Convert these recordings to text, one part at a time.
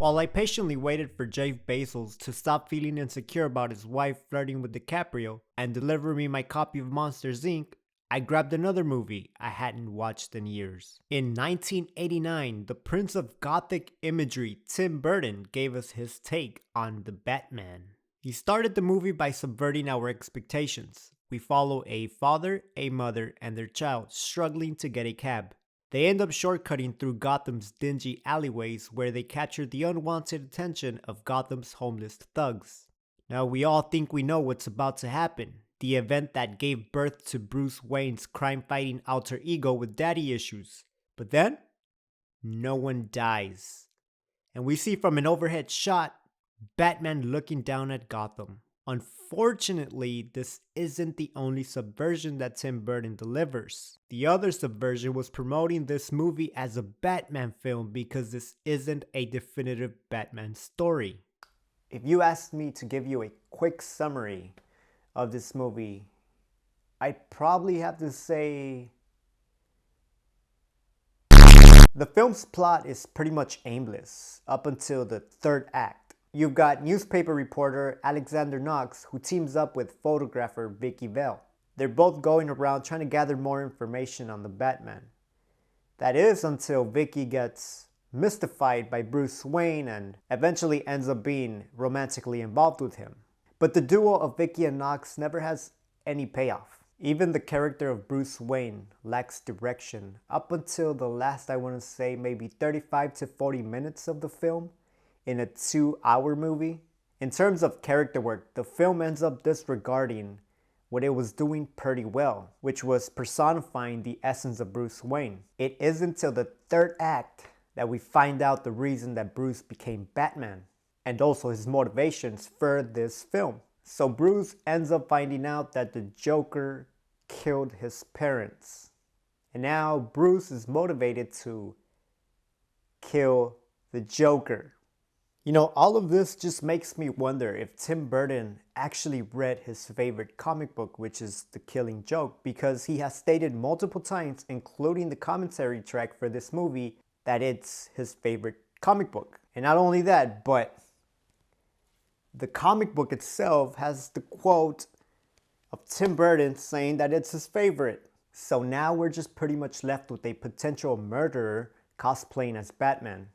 While I patiently waited for Jeff Bezos to stop feeling insecure about his wife flirting with DiCaprio and deliver me my copy of Monsters Inc., I grabbed another movie I hadn't watched in years. In 1989, the Prince of Gothic imagery, Tim Burton, gave us his take on the Batman. He started the movie by subverting our expectations. We follow a father, a mother, and their child struggling to get a cab. They end up shortcutting through Gotham's dingy alleyways where they capture the unwanted attention of Gotham's homeless thugs. Now we all think we know what's about to happen. The event that gave birth to Bruce Wayne's crime-fighting alter ego with daddy issues. But then, no one dies. And we see from an overhead shot, Batman looking down at Gotham. Unfortunately, this isn't the only subversion that Tim Burton delivers. The other subversion was promoting this movie as a Batman film because this isn't a definitive Batman story. If you asked me to give you a quick summary of this movie, I'd probably have to say the film's plot is pretty much aimless up until the third act. You've got newspaper reporter Alexander Knox who teams up with photographer Vicky Vale. They're both going around trying to gather more information on the Batman. That is until Vicky gets mystified by Bruce Wayne and eventually ends up being romantically involved with him. But the duo of Vicky and Knox never has any payoff. Even the character of Bruce Wayne lacks direction up until the last, I want to say, maybe 35 to 40 minutes of the film in a 2-hour movie. In terms of character work, the film ends up disregarding what it was doing pretty well, which was personifying the essence of Bruce Wayne. It isn't until the third act that we find out the reason that Bruce became Batman, and also his motivations for this film. So Bruce ends up finding out that the Joker killed his parents. And now Bruce is motivated to kill the Joker. You know, all of this just makes me wonder if Tim Burton actually read his favorite comic book, which is The Killing Joke, because he has stated multiple times, including the commentary track for this movie, that it's his favorite comic book. And not only that, but the comic book itself has the quote of Tim Burton saying that it's his favorite. So now we're just pretty much left with a potential murderer cosplaying as Batman.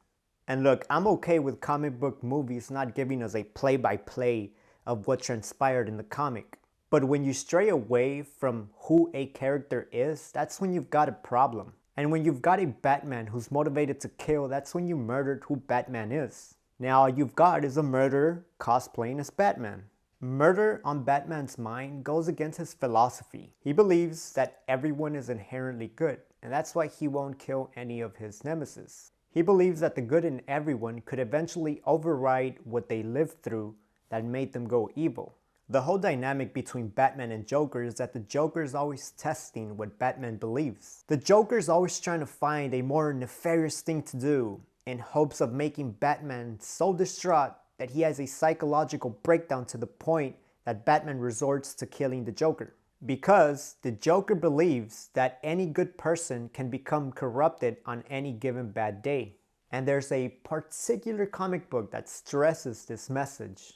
And look, I'm okay with comic book movies not giving us a play-by-play of what transpired in the comic. But when you stray away from who a character is, that's when you've got a problem. And when you've got a Batman who's motivated to kill, that's when you murdered who Batman is. Now all you've got is a murderer cosplaying as Batman. Murder on Batman's mind goes against his philosophy. He believes that everyone is inherently good, and that's why he won't kill any of his nemesis. He believes that the good in everyone could eventually override what they lived through that made them go evil. The whole dynamic between Batman and Joker is that the Joker is always testing what Batman believes. The Joker is always trying to find a more nefarious thing to do in hopes of making Batman so distraught that he has a psychological breakdown to the point that Batman resorts to killing the Joker. Because the Joker believes that any good person can become corrupted on any given bad day. And there's a particular comic book that stresses this message.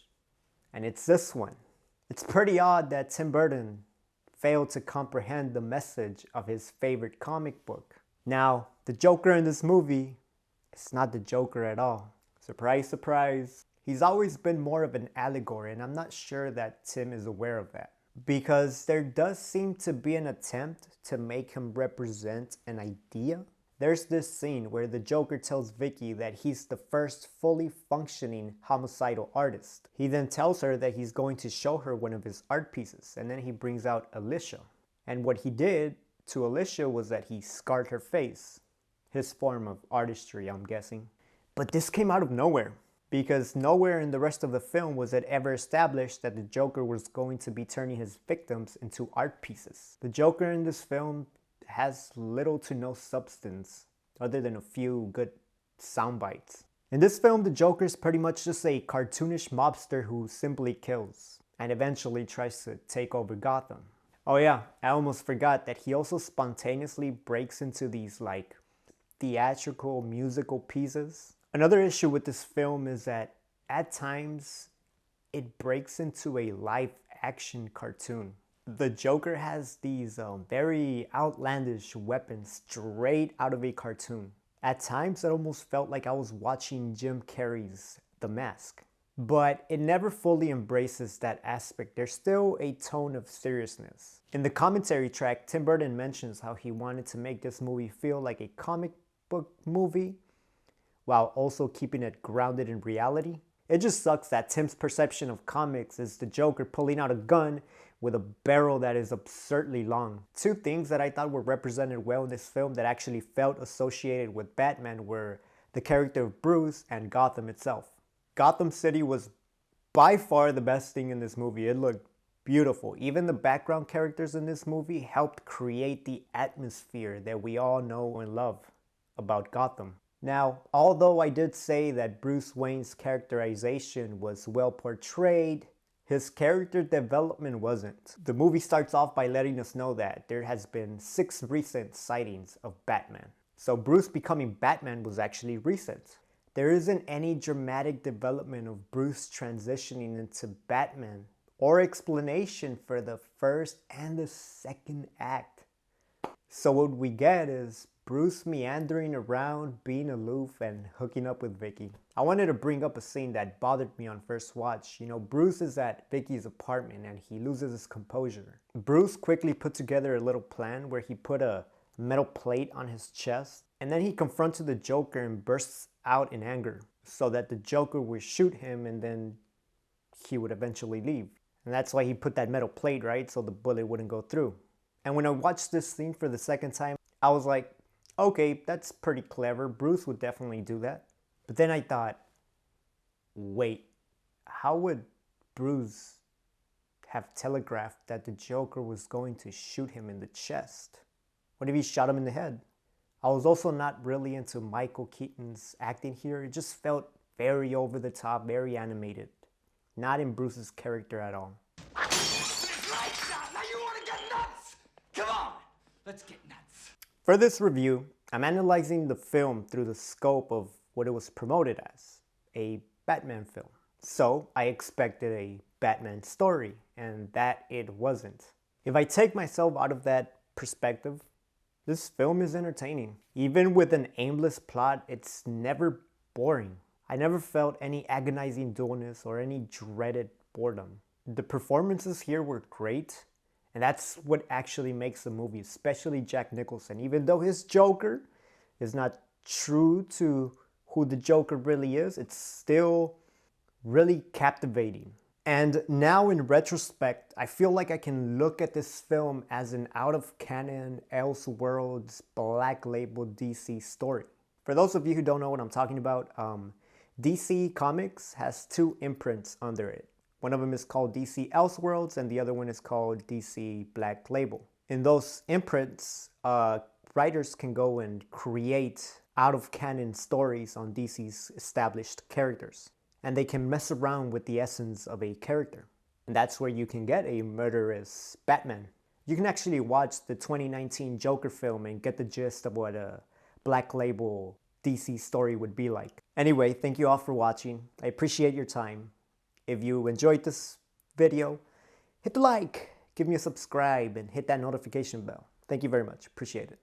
And it's this one. It's pretty odd that Tim Burton failed to comprehend the message of his favorite comic book. Now, the Joker in this movie is not the Joker at all. Surprise, surprise. He's always been more of an allegory, and I'm not sure that Tim is aware of that. Because there does seem to be an attempt to make him represent an idea. There's this scene where the Joker tells Vicky that he's the first fully functioning homicidal artist. He then tells her that he's going to show her one of his art pieces, and then he brings out Alicia. And what he did to Alicia was that he scarred her face. His form of artistry, I'm guessing. But this came out of nowhere. Because nowhere in the rest of the film was it ever established that the Joker was going to be turning his victims into art pieces. The Joker in this film has little to no substance other than a few good sound bites. In this film, the Joker is pretty much just a cartoonish mobster who simply kills and eventually tries to take over Gotham. Oh yeah, I almost forgot that he also spontaneously breaks into these like theatrical musical pieces. Another issue with this film is that at times it breaks into a live action cartoon. The Joker has these very outlandish weapons straight out of a cartoon. At times it almost felt like I was watching Jim Carrey's The Mask. But it never fully embraces that aspect. There's still a tone of seriousness. In the commentary track, Tim Burton mentions how he wanted to make this movie feel like a comic book movie while also keeping it grounded in reality. It just sucks that Tim's perception of comics is the Joker pulling out a gun with a barrel that is absurdly long. Two things that I thought were represented well in this film that actually felt associated with Batman were the character of Bruce and Gotham itself. Gotham City was by far the best thing in this movie. It looked beautiful. Even the background characters in this movie helped create the atmosphere that we all know and love about Gotham. Now, although I did say that Bruce Wayne's characterization was well portrayed, his character development wasn't. The movie starts off by letting us know that there has been 6 recent sightings of Batman. So Bruce becoming Batman was actually recent. There isn't any dramatic development of Bruce transitioning into Batman or explanation for the first and the second act. So what we get is Bruce meandering around, being aloof, and hooking up with Vicky. I wanted to bring up a scene that bothered me on first watch. Bruce is at Vicky's apartment and he loses his composure. Bruce quickly put together a little plan where he put a metal plate on his chest, and then he confronted the Joker and bursts out in anger so that the Joker would shoot him and then he would eventually leave. And that's why he put that metal plate, right? So the bullet wouldn't go through. And when I watched this scene for the second time, I was like, okay, that's pretty clever. Bruce would definitely do that. But then I thought, wait, how would Bruce have telegraphed that the Joker was going to shoot him in the chest? What if he shot him in the head? I was also not really into Michael Keaton's acting here. It just felt very over the top, very animated. Not in Bruce's character at all. Now you want to get nuts? Come on, let's get nuts. For this review, I'm analyzing the film through the scope of what it was promoted as, a Batman film. So I expected a Batman story, and that it wasn't. If I take myself out of that perspective, this film is entertaining. Even with an aimless plot, it's never boring. I never felt any agonizing dullness or any dreaded boredom. The performances here were great, and that's what actually makes the movie, especially Jack Nicholson. Even though his Joker is not true to who the Joker really is, it's still really captivating. And now in retrospect, I feel like I can look at this film as an out-of-canon, Elseworlds, Black Label DC story. For those of you who don't know what I'm talking about, DC Comics has 2 imprints under it. One of them is called DC Elseworlds and the other one is called DC Black Label. In those imprints, writers can go and create out-of-canon stories on DC's established characters. And they can mess around with the essence of a character. And that's where you can get a murderous Batman. You can actually watch the 2019 Joker film and get the gist of what a Black Label DC story would be like. Anyway, thank you all for watching. I appreciate your time. If you enjoyed this video, hit the like, give me a subscribe, and hit that notification bell. Thank you very much. Appreciate it.